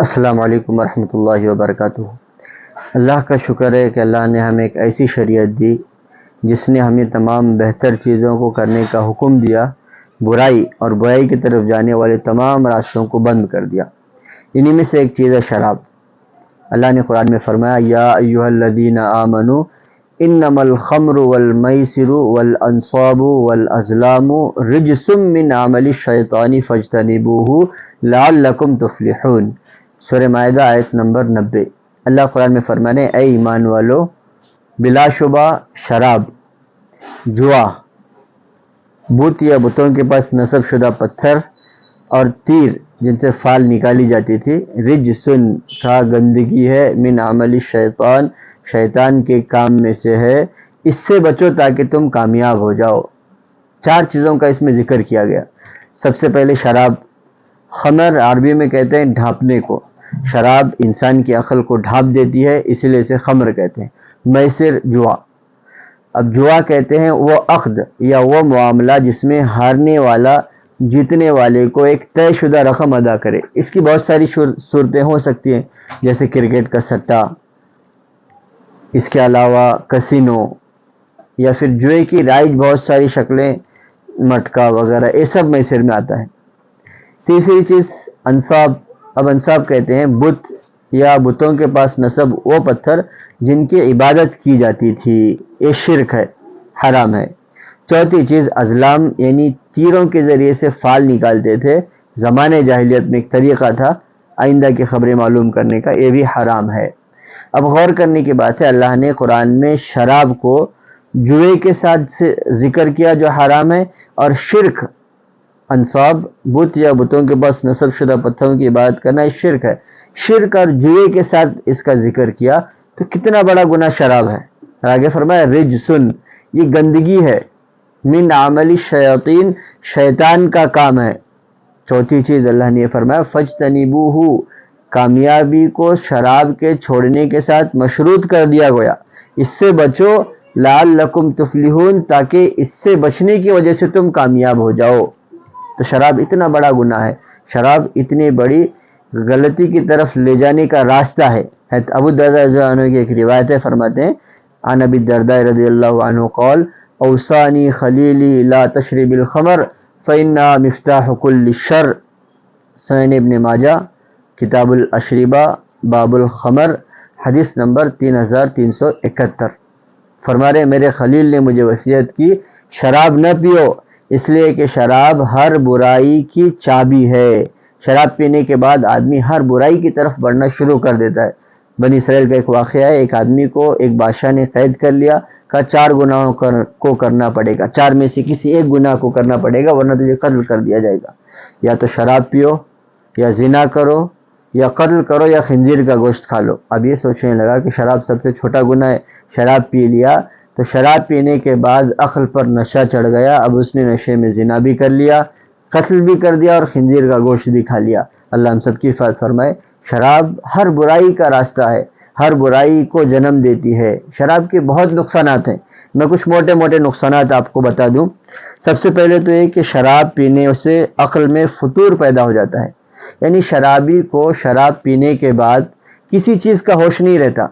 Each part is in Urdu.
السلام علیکم ورحمۃ اللہ وبرکاتہ۔ اللہ کا شکر ہے کہ اللہ نے ہمیں ایک ایسی شریعت دی جس نے ہمیں تمام بہتر چیزوں کو کرنے کا حکم دیا، برائی اور برائی کی طرف جانے والے تمام راستوں کو بند کر دیا۔ انہی میں سے ایک چیز ہے شراب۔ اللہ نے قرآن میں فرمایا یا ایھا الذین آمنوا انما الخمر والمیسر والانصاب والازلام رجس من عمل الشیطان فاجتنبوہ لعلکم تفلحون۔ سورہ مائدہ آیت نمبر 90۔ اللہ قرآن میں فرمانے اے ایمان والو، بلا شبہ شراب، جوا، بت یا بتوں کے پاس نصب شدہ پتھر اور تیر جن سے فال نکالی جاتی تھی، رجسن کا گندگی ہے، من عمل الشیطان شیطان کے کام میں سے ہے، اس سے بچو تاکہ تم کامیاب ہو جاؤ۔ 4 چیزوں کا اس میں ذکر کیا گیا۔ سب سے پہلے شراب، خمر عربی میں کہتے ہیں ڈھانپنے کو۔ شراب انسان کی عقل کو ڈھانپ دیتی ہے، اسی لیے اسے خمر کہتے ہیں۔ میسر، جوا۔ اب جوا کہتے ہیں وہ عقد یا وہ معاملہ جس میں ہارنے والا جیتنے والے کو ایک طے شدہ رقم ادا کرے۔ اس کی بہت ساری صورتیں ہو سکتی ہیں، جیسے کرکٹ کا سٹہ، اس کے علاوہ کسینو، یا پھر جوئے کی رائج بہت ساری شکلیں، مٹکا وغیرہ، یہ سب میسر میں آتا ہے۔ تیسری چیز انصاب۔ اب انصاب کہتے ہیں بت یا بتوں کے پاس نصب وہ پتھر جن کی عبادت کی جاتی تھی، یہ شرک ہے، حرام ہے۔ چوتھی چیز ازلام، یعنی تیروں کے ذریعے سے فال نکالتے تھے، زمانے جاہلیت میں ایک طریقہ تھا آئندہ کی خبریں معلوم کرنے کا، یہ بھی حرام ہے۔ اب غور کرنے کی بات ہے، اللہ نے قرآن میں شراب کو جوئے کے ساتھ ذکر کیا جو حرام ہے، اور شرک، انصاب، بت یا بتوں کے پاس نصب شدہ پتھروں کی عبادت کرنا، یہ شرک ہے۔ شرک اور جوئے کے ساتھ اس کا ذکر کیا تو کتنا بڑا گناہ شراب ہے۔ آگے فرمایا رجسن، یہ گندگی ہے، من عمل الشیاطین، شیطان کا کام ہے۔ چوتھی چیز اللہ نے یہ فرمایا فاجتنبوہ، کامیابی کو شراب کے چھوڑنے کے ساتھ مشروط کر دیا گیا، اس سے بچو، لعلکم تفلحون، تاکہ اس سے بچنے کی وجہ سے تم کامیاب ہو جاؤ۔ تو شراب اتنا بڑا گناہ ہے، شراب اتنی بڑی غلطی کی طرف لے جانے کا راستہ ہے۔ ابو الدرداء رضی اللہ عنہ کی ایک روایت ہے، فرماتے ہیں عن ابی الدرداء رضی اللہ عنہ قال اوصانی خلیلی لا تشرب الخمر فإنها مفتاح كل شر۔ سنن ابن ماجہ کتاب الاشربہ باب الخمر، حدیث نمبر 3371۔ فرما رہے میرے خلیل نے مجھے وصیت کی شراب نہ پیو، اس لیے کہ شراب ہر برائی کی چابی ہے۔ شراب پینے کے بعد آدمی ہر برائی کی طرف بڑھنا شروع کر دیتا ہے۔ بنی اسرائیل کا ایک واقعہ ہے، ایک آدمی کو ایک بادشاہ نے قید کر لیا، کہا 4 گناہوں کو کرنا پڑے گا، 4 میں سے کسی ایک گناہ کو کرنا پڑے گا ورنہ تجھے قتل کر دیا جائے گا۔ یا تو شراب پیو، یا زنا کرو، یا قتل کرو، یا خنزیر کا گوشت کھا لو۔ اب یہ سوچنے لگا کہ شراب سب سے چھوٹا گناہ ہے، شراب پی لیا تو شراب پینے کے بعد عقل پر نشہ چڑھ گیا، اب اس نے نشے میں زنا بھی کر لیا، قتل بھی کر دیا اور خنزیر کا گوشت بھی کھا لیا۔ اللہ ہم سب کی حفاظت فرمائے۔ شراب ہر برائی کا راستہ ہے، ہر برائی کو جنم دیتی ہے۔ شراب کے بہت نقصانات ہیں، میں کچھ موٹے موٹے نقصانات آپ کو بتا دوں۔ سب سے پہلے تو یہ کہ شراب پینے سے عقل میں فطور پیدا ہو جاتا ہے، یعنی شرابی کو شراب پینے کے بعد کسی چیز کا ہوش نہیں رہتا۔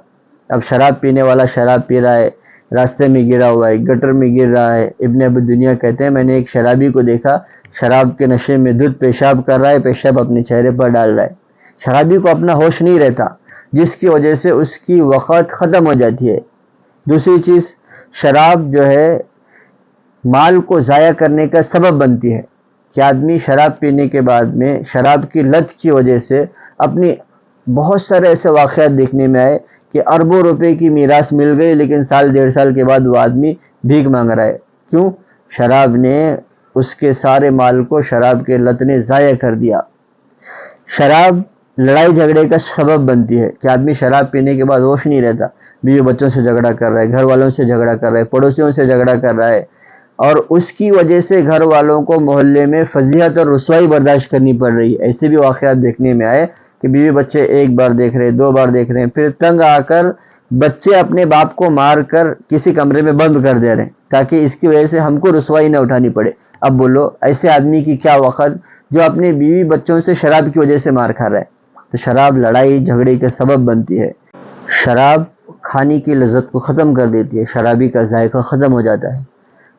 اب شراب پینے والا شراب پی رہا ہے، راستے میں گرا ہوا ہے، گٹر میں گر رہا ہے۔ ابن ابی دنیا کہتے ہیں میں نے ایک شرابی کو دیکھا، شراب کے نشے میں دودھ پیشاب کر رہا ہے، پیشاب اپنے چہرے پر ڈال رہا ہے۔ شرابی کو اپنا ہوش نہیں رہتا، جس کی وجہ سے اس کی وقت ختم ہو جاتی ہے۔ دوسری چیز، شراب جو ہے مال کو ضائع کرنے کا سبب بنتی ہے، کہ آدمی شراب پینے کے بعد میں شراب کی لت کی وجہ سے اپنی بہت سارے ایسے واقعات دیکھنے میں آئے کہ اربوں روپے کی میراث مل گئی، لیکن 1.5 سال کے بعد وہ آدمی بھیک مانگ رہا ہے۔ کیوں؟ شراب نے اس کے سارے مال کو شراب کے لت نے ضائع کر دیا۔ شراب لڑائی جھگڑے کا سبب بنتی ہے، کہ آدمی شراب پینے کے بعد ہوش نہیں رہتا، بیوی بچوں سے جھگڑا کر رہا ہے، گھر والوں سے جھگڑا کر رہا ہے، پڑوسیوں سے جھگڑا کر رہا ہے، اور اس کی وجہ سے گھر والوں کو محلے میں فضیحت اور رسوائی برداشت کرنی پڑ رہی ہے۔ ایسے بھی واقعات دیکھنے میں آئے کہ بیوی بچے 1 بار دیکھ رہے ہیں، 2 بار دیکھ رہے ہیں، پھر تنگ آ کر بچے اپنے باپ کو مار کر کسی کمرے میں بند کر دے رہے ہیں تاکہ اس کی وجہ سے ہم کو رسوائی نہ اٹھانی پڑے۔ اب بولو ایسے آدمی کی کیا وقت جو اپنے بیوی بچوں سے شراب کی وجہ سے مار کھا رہا ہے۔ تو شراب لڑائی جھگڑے کے سبب بنتی ہے، شراب کھانے کی لذت کو ختم کر دیتی ہے، شرابی کا ذائقہ ختم ہو جاتا ہے،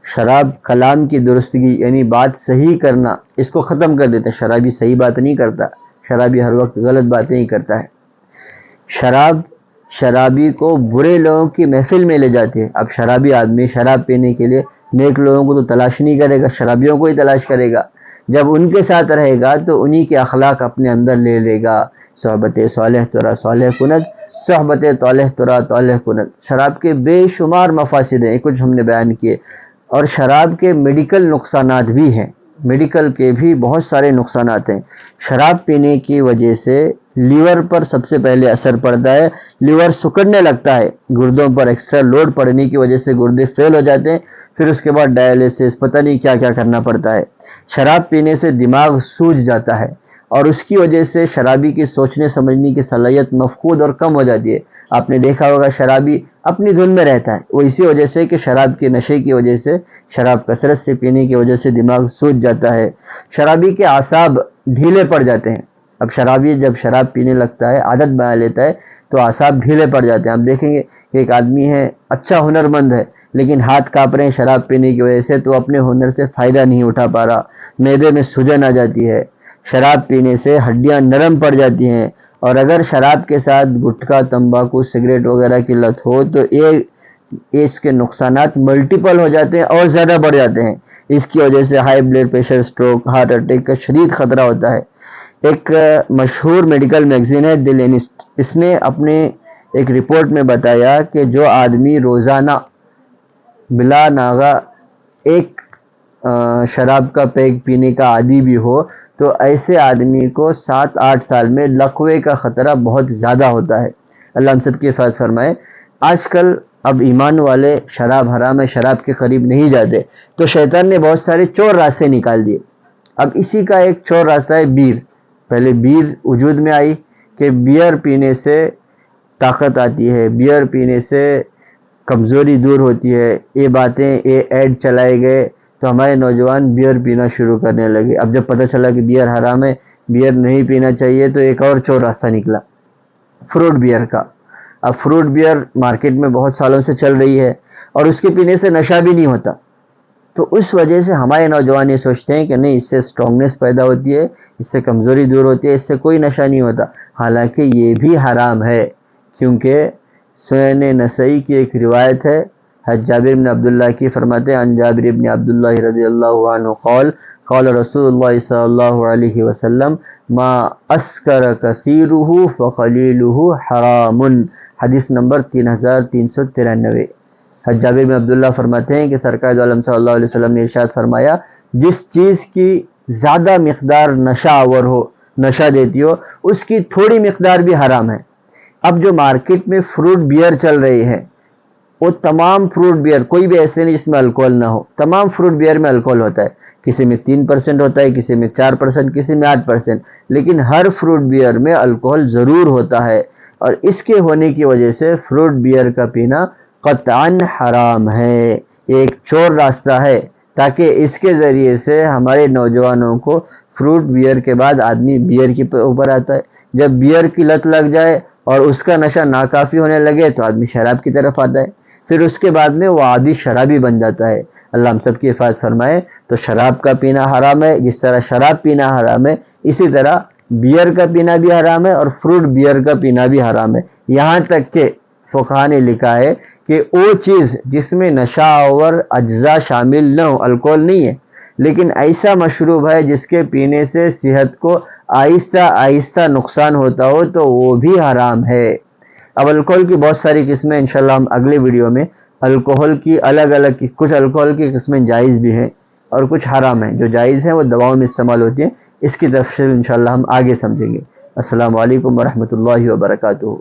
شراب کلام کی درستگی یعنی بات صحیح کرنا اس کو ختم کر دیتا ہے، شرابی صحیح بات نہیں کرتا، شرابی ہر وقت غلط باتیں ہی کرتا ہے، شرابی کو برے لوگوں کی محفل میں لے جاتے ہیں۔ اب شرابی آدمی شراب پینے کے لیے نیک لوگوں کو تو تلاش نہیں کرے گا، شرابیوں کو ہی تلاش کرے گا، جب ان کے ساتھ رہے گا تو انہی کے اخلاق اپنے اندر لے لے گا۔ صحبت صالح ترا صالح کند، صحبت طالح ترا طالح کند۔ شراب کے بے شمار مفاسد ہیں، کچھ ہم نے بیان کیے، اور شراب کے میڈیکل نقصانات بھی ہیں، میڈیکل کے بھی بہت سارے نقصانات ہیں۔ شراب پینے کی وجہ سے لیور پر سب سے پہلے اثر پڑتا ہے، لیور سکڑنے لگتا ہے، گردوں پر ایکسٹرا لوڈ پڑنے کی وجہ سے گردے فیل ہو جاتے ہیں، پھر اس کے بعد ڈائلیسس پتہ نہیں کیا کیا کرنا پڑتا ہے۔ شراب پینے سے دماغ سوج جاتا ہے، اور اس کی وجہ سے شرابی کی سوچنے سمجھنے کی صلاحیت مفقود اور کم ہو جاتی ہے۔ آپ نے دیکھا ہوگا شرابی اپنی دھن میں رہتا ہے، وہ اسی وجہ سے کہ شراب کے نشے کی وجہ سے، شراب کثرت سے پینے کی وجہ سے دماغ سوج جاتا ہے۔ شرابی کے اعصاب ڈھیلے پڑ جاتے ہیں، اب شرابی جب شراب پینے لگتا ہے، عادت بنا لیتا ہے، تو اعصاب ڈھیلے پڑ جاتے ہیں۔ آپ دیکھیں گے کہ ایک آدمی ہے، اچھا ہنرمند ہے، لیکن ہاتھ کانپ رہے ہیں شراب پینے کی وجہ سے، تو اپنے ہنر سے فائدہ نہیں اٹھا پا رہا، معدے میں سوجن آ جاتی ہے۔ شراب پینے سے ہڈیاں نرم پڑ جاتی ہیں، اور اگر شراب کے ساتھ گٹکا، تمباکو، سگریٹ وغیرہ کی لت ہو تو اس کے نقصانات ملٹیپل ہو جاتے ہیں اور زیادہ بڑھ جاتے ہیں۔ اس کی وجہ سے high blood pressure, stroke, heart attack کا شدید خطرہ ہوتا ہے۔ ایک مشہور میڈیکل میگزین ہے دی لینسٹ، اس نے اپنے ایک رپورٹ میں بتایا کہ جو آدمی روزانہ بلا ناغہ ایک شراب کا پیگ پینے کا عادی بھی ہو تو ایسے آدمی کو 7-8 سال میں لقوے کا خطرہ بہت زیادہ ہوتا ہے۔ اللہ ہم سب کی حفاظت فرمائے۔ آج کل اب ایمان والے شراب حرام ہے، شراب کے قریب نہیں جاتے، تو شیطان نے بہت سارے چور راستے نکال دیے۔ اب اسی کا ایک چور راستہ ہے بیر۔ پہلے بیر وجود میں آئی کہ بیئر پینے سے طاقت آتی ہے، بیئر پینے سے کمزوری دور ہوتی ہے، یہ باتیں، یہ ایڈ چلائے گئے تو ہمارے نوجوان بیئر پینا شروع کرنے لگے۔ اب جب پتہ چلا کہ بیئر حرام ہے، بیئر نہیں پینا چاہیے، تو ایک اور چور راستہ نکلا فروٹ بیئر کا۔ اب فروٹ بیئر مارکیٹ میں بہت سالوں سے چل رہی ہے، اور اس کے پینے سے نشہ بھی نہیں ہوتا، تو اس وجہ سے ہمارے نوجوان یہ سوچتے ہیں کہ نہیں، اس سے سٹرونگنس پیدا ہوتی ہے، اس سے کمزوری دور ہوتی ہے، اس سے کوئی نشہ نہیں ہوتا، حالانکہ یہ بھی حرام ہے، کیونکہ سنن نسائی کی ایک روایت ہے، حضرت جابر بن عبداللہ کی، فرماتے ہیں عن جابر بن عبداللہ رضی اللہ عنہ قال قال رسول اللہ صلی اللہ علیہ وسلم ما اسکر کثیرہ فقلیلہ حرام، حدیث نمبر 3393۔ حضرت جابر بن عبداللہ فرماتے ہیں کہ سرکار دو عالم صلی اللہ علیہ وسلم نے ارشاد فرمایا، جس چیز کی زیادہ مقدار نشہ آور ہو، نشہ دیتی ہو، اس کی تھوڑی مقدار بھی حرام ہے۔ اب جو مارکیٹ میں فروٹ بیئر چل رہی ہے، وہ تمام فروٹ بیئر، کوئی بھی ایسے نہیں جس میں الکوہل نہ ہو، تمام فروٹ بیئر میں الکوہل ہوتا ہے، کسی میں 3% ہوتا ہے، کسی میں 4%، کسی میں 8%، لیکن ہر فروٹ بیئر میں الکوہل ضرور ہوتا ہے، اور اس کے ہونے کی وجہ سے فروٹ بیئر کا پینا قطعاً حرام ہے۔ یہ ایک چور راستہ ہے، تاکہ اس کے ذریعے سے ہمارے نوجوانوں کو فروٹ بیئر کے بعد آدمی بیئر کے اوپر آتا ہے، جب بیئر کی لت لگ جائے اور اس کا نشہ ناکافی ہونے لگے تو آدمی شراب کی طرف آتا ہے، پھر اس کے بعد میں وہ عادی شرابی بن جاتا ہے۔ اللہ ہم سب کی حفاظت فرمائے۔ تو شراب کا پینا حرام ہے، جس طرح شراب پینا حرام ہے، اسی طرح بیئر کا پینا بھی حرام ہے، اور فروٹ بیئر کا پینا بھی حرام ہے، یہاں تک کہ فقہاء نے لکھا ہے کہ وہ چیز جس میں نشہ آور اجزاء شامل نہ ہو، الکوہل نہیں ہے، لیکن ایسا مشروب ہے جس کے پینے سے صحت کو آہستہ آہستہ نقصان ہوتا ہو، تو وہ بھی حرام ہے۔ اب الکوہل کی بہت ساری قسمیں، انشاءاللہ ہم اگلے ویڈیو میں الکوہل کی الگ الگ، کچھ الکوہل کی قسمیں جائز بھی ہیں اور کچھ حرام ہیں، جو جائز ہیں وہ دواؤں میں استعمال ہوتی ہیں، اس کی تفصیل انشاءاللہ ہم آگے سمجھیں گے۔ السلام علیکم ورحمۃ اللہ وبرکاتہ۔